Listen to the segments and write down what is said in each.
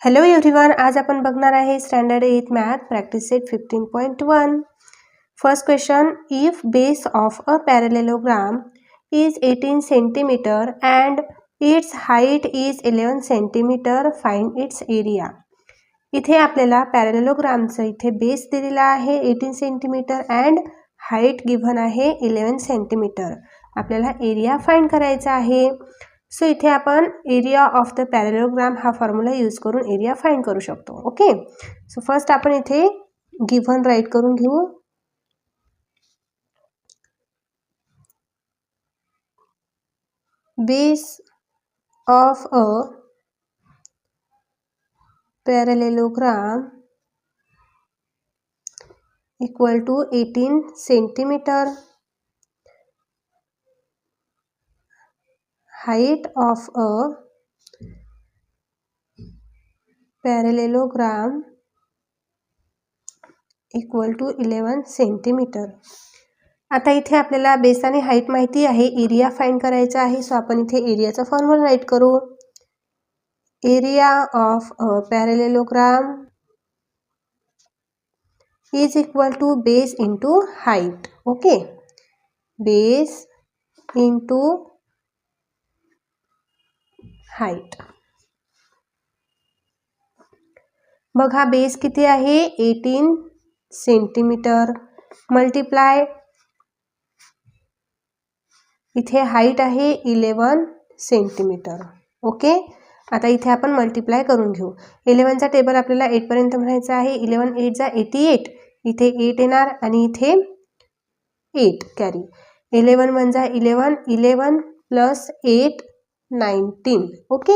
Hello everyone, आज आपण बघणार आहे standard 8 math practice set 15.1. First question, if base of a parallelogram is 18 centimetre and its height is 11 centimetre, find its area. इथे आपल्याला पॅरेलेलोग्रामचं इथे base दिलेला आहे 18 सेंटीमीटर अँड हाईट गिव्हन आहे 11 सेंटीमीटर. आपल्याला एरिया फाइंड करायचा आहे. सो इथे आपण एरिया ऑफ द पॅरेलेलोग्राम हा फॉर्म्युला यूज करून एरिया फाइंड करू शकतो. ओके, सो फर्स्ट आपण इथे गिव्हन राईट करून घेऊ. Base of a parallelogram equal to 18 centimetre. Height of a parallelogram equal to 11 centimetre. आता इथे आपल्याला बेस आणि हाईट माहिती आहे, एरिया फाइंड करायचा आहे. सो आपण इथे एरियाचा फॉर्म्युला राईट करू. Area of a parallelogram is equal to base into height. Okay, base into height. बघा बेस किती आहे 18 सेंटीमीटर मल्टिप्लाय इथे हाईट आहे 11 सेंटीमीटर. ओके, आता इथे आपण मल्टिप्लाय करून घेऊ. 11चा टेबल आपल्याला 8 पर्यंत म्हणायचा आहे. 11 8 जा 88, इथे 8 येणार आणि इथे 8 कॅरी. 11 1 जा 11, 11 प्लस 8 19. ओके,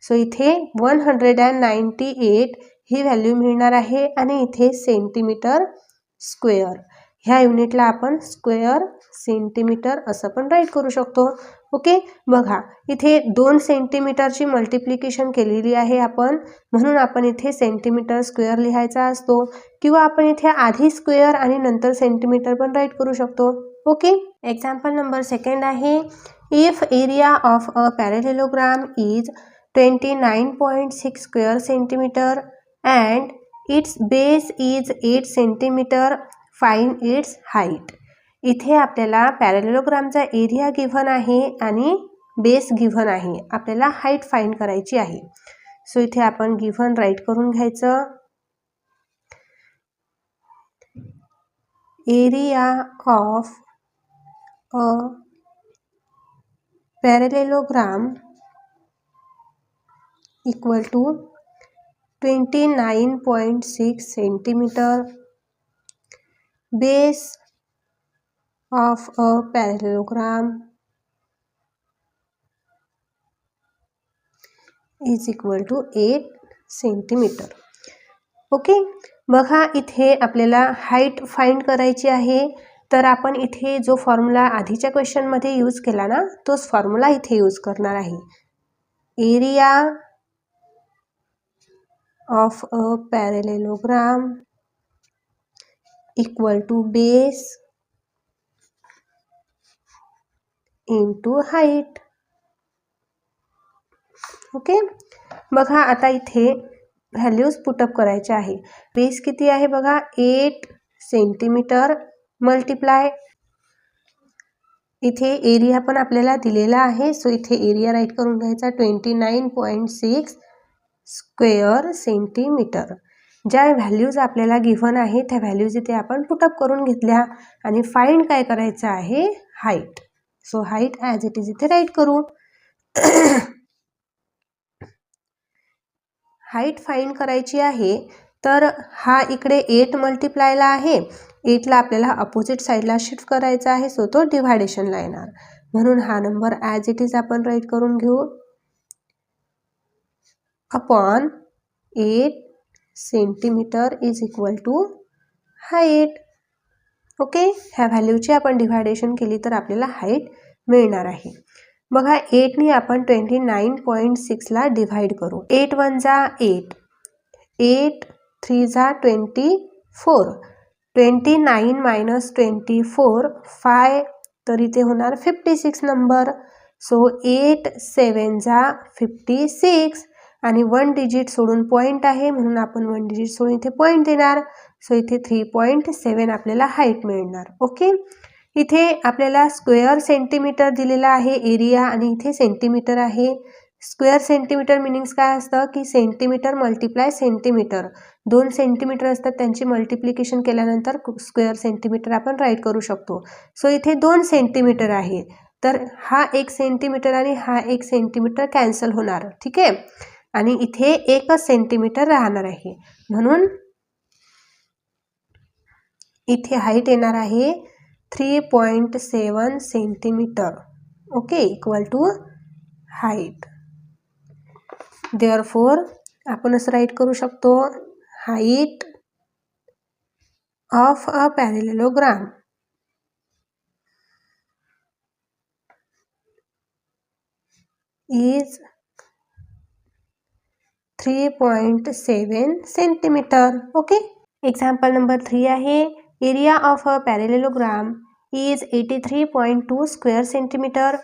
सो इथे 198 ही व्हॅल्यू मिळणार आहे आणि इथे सेंटीमीटर स्क्वेअर. ह्या युनिटला आपण स्क्वेअर सेंटीमीटर असं पण राईट करू शकतो. ओके, बघा इथे 2 सेंटीमीटरची मल्टिप्लिकेशन केलेली आहे आपण, म्हणून आपण इथे सेंटीमीटर स्क्वेअर लिहायचा असतो, किंवा आपण इथे आधी स्क्वेअर आणि नंतर सेंटीमीटर पण राईट करू शकतो. ओके, एक्झाम्पल नंबर 2 आहे. If area of a parallelogram is 29.6 square centimetre and its base is 8 centimetre, find its height. इथे आपल्याला पॅरेलेलोग्रामचा एरिया गिव्हन आहे आणि बेस गिव्हन आहे. आपल्याला हाईट फाइंड करायची आहे. सो इथे आपण गिव्हन राईट करून घ्यायचं. Area of a parallelogram equal to 29.6 centimetre. Base of a parallelogram is equal to 8 centimetre. Okay, बघा इथे आपल्याला हाईट फाइंड करायची आहे. तर आपण इथे जो फॉर्म्युला आधीच्या क्वेश्चनमध्ये यूज केला ना, तोच फॉर्म्युला इथे यूज करणार आहे. Area of a parallelogram equal to base into height. Okay, बघा आता इथे व्हॅल्यूज पुटअप करायच्या आहे. बेस किती आहे बघा 8 सेंटीमीटर मल्टिप्लाय इथे एरिया पण आपल्याला दिलेला आहे. सो इथे एरिया राईट करून घ्यायचा 29.6 स्क्वेअर सेंटीमीटर. ज्या व्हॅल्यूज आपल्याला गिव्हन आहे त्या व्हॅल्यूज इथे आपण पुटअप करून घेतल्या आणि फाइंड काय करायचं आहे height. So height as it is इथे राईट करू. हाईट फाइंड करायची आहे. तर हा इकडे 8 मल्टिप्लायला आहे. 8ला आपल्याला अपोजिट साईडला शिफ्ट करायचा आहे. सो तो डिव्हायडेशनला येणार, म्हणून हा नंबर ॲज इट इज आपण राईट करून घेऊ. Upon 8 centimetre is equal to height. Okay, ह्या व्हॅल्यूची आपण डिव्हायडेशन केली तर आपल्याला हाईट मिळणार आहे. बघा 8नी आपण 29.6ला डिव्हाइड करू. 8 1 जा 8, 8 3 जा 24, 29 मायनस 24 5, तर इथे होणार 56 नंबर. सो 8 7 जा 56 आणि 1 डिजिट सोडून पॉईंट आहे म्हणून आपण 1 डिजिट सोडून इथे पॉईंट देणार. सो इथे 3.7 आपल्याला हाईट मिळणार. ओके, इथे आपल्याला स्क्वेअर सेंटीमीटर दिलेला आहे एरिया आणि इथे सेंटीमीटर आहे. स्क्वेअर सेंटीमीटर मिनिंग्स काय असतं की सेंटीमीटर मल्टिप्लाय सेंटीमीटर. 2 सेंटीमीटर असतात, त्यांची मल्टिप्लिकेशन केल्यानंतर स्क्वेअर सेंटीमीटर आपण राईट करू शकतो. सो इथे 2 सेंटीमीटर आहे, तर हा 1 सेंटीमीटर आणि हा 1 सेंटीमीटर कॅन्सल होणार. ठीक आहे, आणि इथे 1 सेंटीमीटर राहणार आहे म्हणून इथे हाईट येणार आहे 3.7 centimetre. Okay, equal to height. Therefore आपण असं राईट करू शकतो, height of a parallelogram is 3.7 centimetre. Okay, example number 3 आहे, area of a parallelogram is 83.2 square centimetre.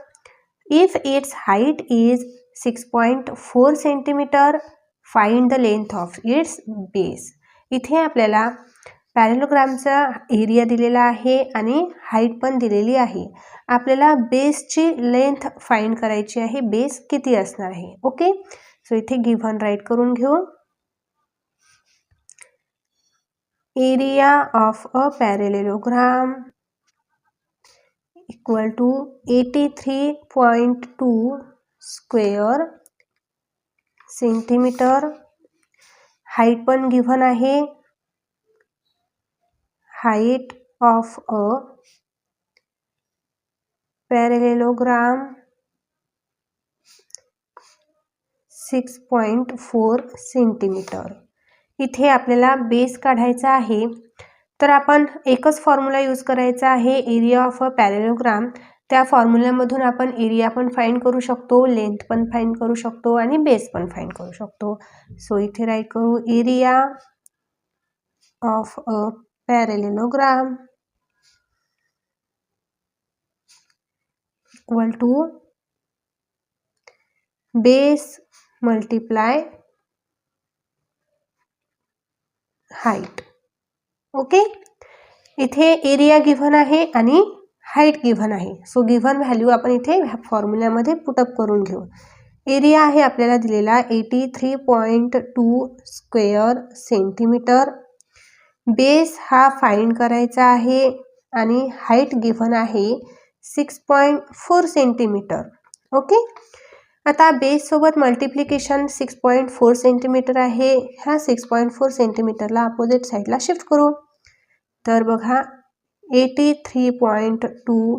If its height is 6.4 centimetre, find the length of its base. इथे आपल्याला पॅरेलोग्रामचा area दिलेला आहे आणि हाईट पण दिलेली आहे. आपल्याला बेसची लेंथ फाइंड करायची आहे, बेस किती असणार आहे. ओके, सो इथे गिव्हन राईट करून घेऊ. Area of a parallelogram equal to 83.2 square centimetre. Height पण गिव्हन आहे, height of a parallelogram 6.4 centimetre. इथे आपल्याला बेस काढायचा आहे, तर आपण एकच फॉर्म्युला यूज करायचा आहे, एरिया ऑफ अ पॅरेलेलोग्राम. त्या फॉर्म्युल्यामधून आपण एरिया पण फाइंड करू शकतो, लेंथ पण फाइंड करू शकतो आणि बेस पण फाइंड करू शकतो. सो इथे राईट करू, area of a parallelogram equal to base multiply height. Okay, इथे एरिया गिव्हन आहे आणि हाईट गिव्हन आहे. सो गिव्हन व्हॅल्यू आपण इथे फॉर्म्युल्यामध्ये पुटअप करून घेऊ. एरिया आहे आपल्याला दिलेला 83.2 स्क्वेअर सेंटीमीटर. बेस हा फाइंड करायचा आहे आणि हाईट गिव्हन आहे 6.4 सेंटीमीटर. ओके, आता बेस सोबत मल्टिप्लिकेशन 6.4 सेंटीमीटर आहे. ह्या 6.4 सेंटीमीटरला अपोजिट साईडला शिफ्ट करू. तर बघा 83.2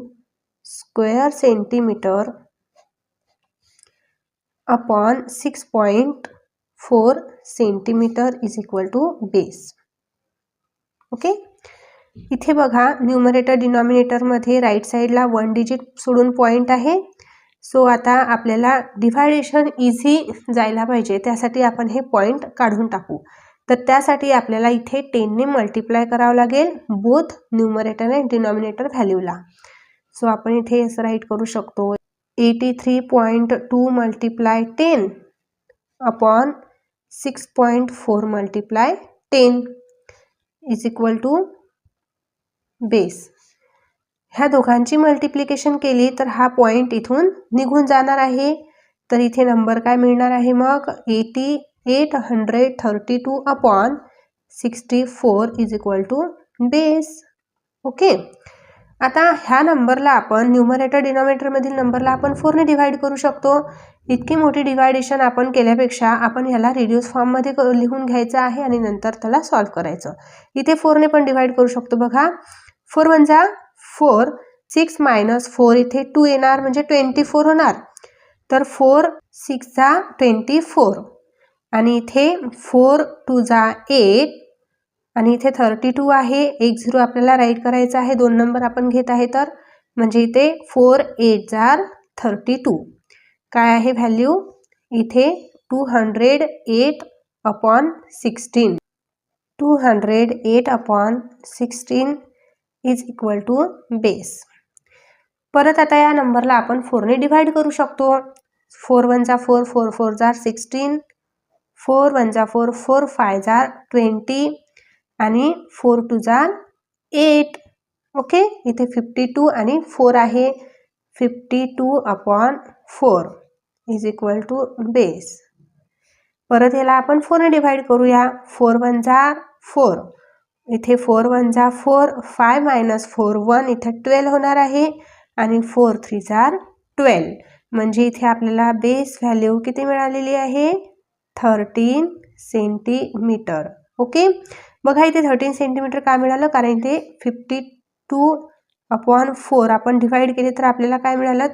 square centimetre upon 6.4 centimetre is equal to base. Okay, इथे बघा न्यूमरेटर डिनॉमिनेटरमध्ये राईट साईडला 1 डिजिट सोडून पॉईंट आहे. सो आता आपल्याला डिव्हायडेशन इझी जायला पाहिजे, त्यासाठी आपण हे पॉईंट काढून टाकू. तर त्यासाठी आपल्याला इथे 10 ने मल्टिप्लाय करावं लागेल बोथ न्यूमरेटर आणि डिनॉमिनेटर व्हॅल्यूला. सो आपण इथे असं राईट करू शकतो, 83.2 multiply 10 upon 6.4 multiply 10 is equal to base. ह्या दोघांची मल्टिप्लिकेशन केली तर हा पॉईंट इथून निघून जाणार आहे. तर इथे नंबर काय मिळणार आहे मग, 832 upon 64 is equal to base. Okay, आता ह्या नंबरला आपण न्यूमरेटर डिनॉमिनेटरमधील नंबरला आपण 4 ने डिवाइड करू शकतो. इतकी मोठी डिवायडेशन आपण केल्यापेक्षा आपण ह्याला रिड्यूस फॉर्ममध्ये लिहून घ्यायचं आहे आणि नंतर त्याला सॉल्व्ह करायचं. इथे 4 ने पण डिवाइड करू शकतो. बघा 4 वजा 4, 6 मायनस 4 इथे 2 येणार म्हणजे 24 होणार. तर 4 6 जा 24 आणि इथे 4 2 जा 8 आणि इथे 32 आहे. 1 0 आपल्याला राईट करायचं आहे, 2 नंबर आपण घेत आहे तर, म्हणजे इथे 4 8 जार 32 काय आहे व्हॅल्यू, इथे 208 upon 16. 208 upon 16 is equal to base. परत आता या नंबरला आपण 4 ने डिवाइड करू शकतो. 4 1 जा 4, 4 4 जा 16 4 1 जा 4, 4 5 जा 20 आणि 4 2 जा 8. ओके, इथे 52 आणि 4 आहे. 52/4 इज इक्वल टू बेस. परत याला आपण 4 ने डिवाइड करूया. 4 1 जा 4, इथे 4 1 जा 4, 5 मायनस 4 1, इथे 12 होणार आहे आणि 4 3 जा 12. म्हणजे इथे आपल्याला बेस व्हॅल्यू किती मिळालेली आहे? 13 सेंटीमीटर. ओके, बघा इथे 13 सेंटीमीटर का मिळालं? कारण इथे 52/4 आपण डिवाइड केले तर आपल्याला काय मिळालं?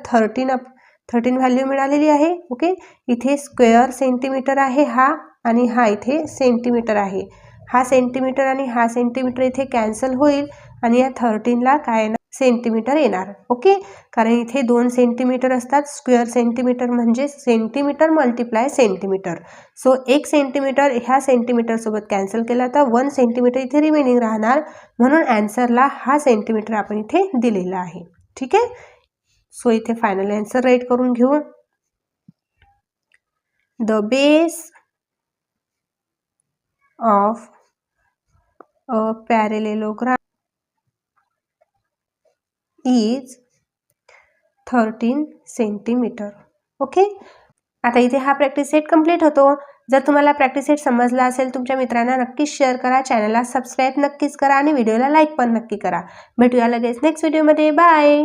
13 व्हॅल्यू मिळालेली आहे. ओके, इथे स्क्वेअर सेंटीमीटर आहे हा, आणि हा इथे सेंटीमीटर आहे. हा सेंटीमीटर आणि हा सेंटीमीटर इथे कॅन्सल होईल आणि या 13ला काय येणार? सेंटीमीटर येणार. ओके, कारण इथे 2 सेंटीमीटर असतात. स्क्वेअर सेंटीमीटर म्हणजे centimetre multiply centimetre. So 1 centimetre ह्या सेंटीमीटर सोबत कॅन्सल केला तर 1 सेंटीमीटर इथे रिमेनिंग राहणार. म्हणून आन्सरला हा सेंटीमीटर आपण इथे दिलेला आहे. ठीक आहे, सो इथे फायनल आन्सर राईट करून घेऊ. The base of a parallelogram is 13 centimetre. Okay, आता इथे हा प्रॅक्टिस सेट कंप्लीट होतो. जर तुम्हाला प्रॅक्टिस सेट समजला असेल तुमच्या मित्रांना नक्कीच शेअर करा, चॅनलला सबस्क्राईब नक्कीच करा आणि व्हिडिओला लाईक पण नक्की करा. भेटूया लगेच नेक्स्ट व्हिडिओमध्ये. बाय.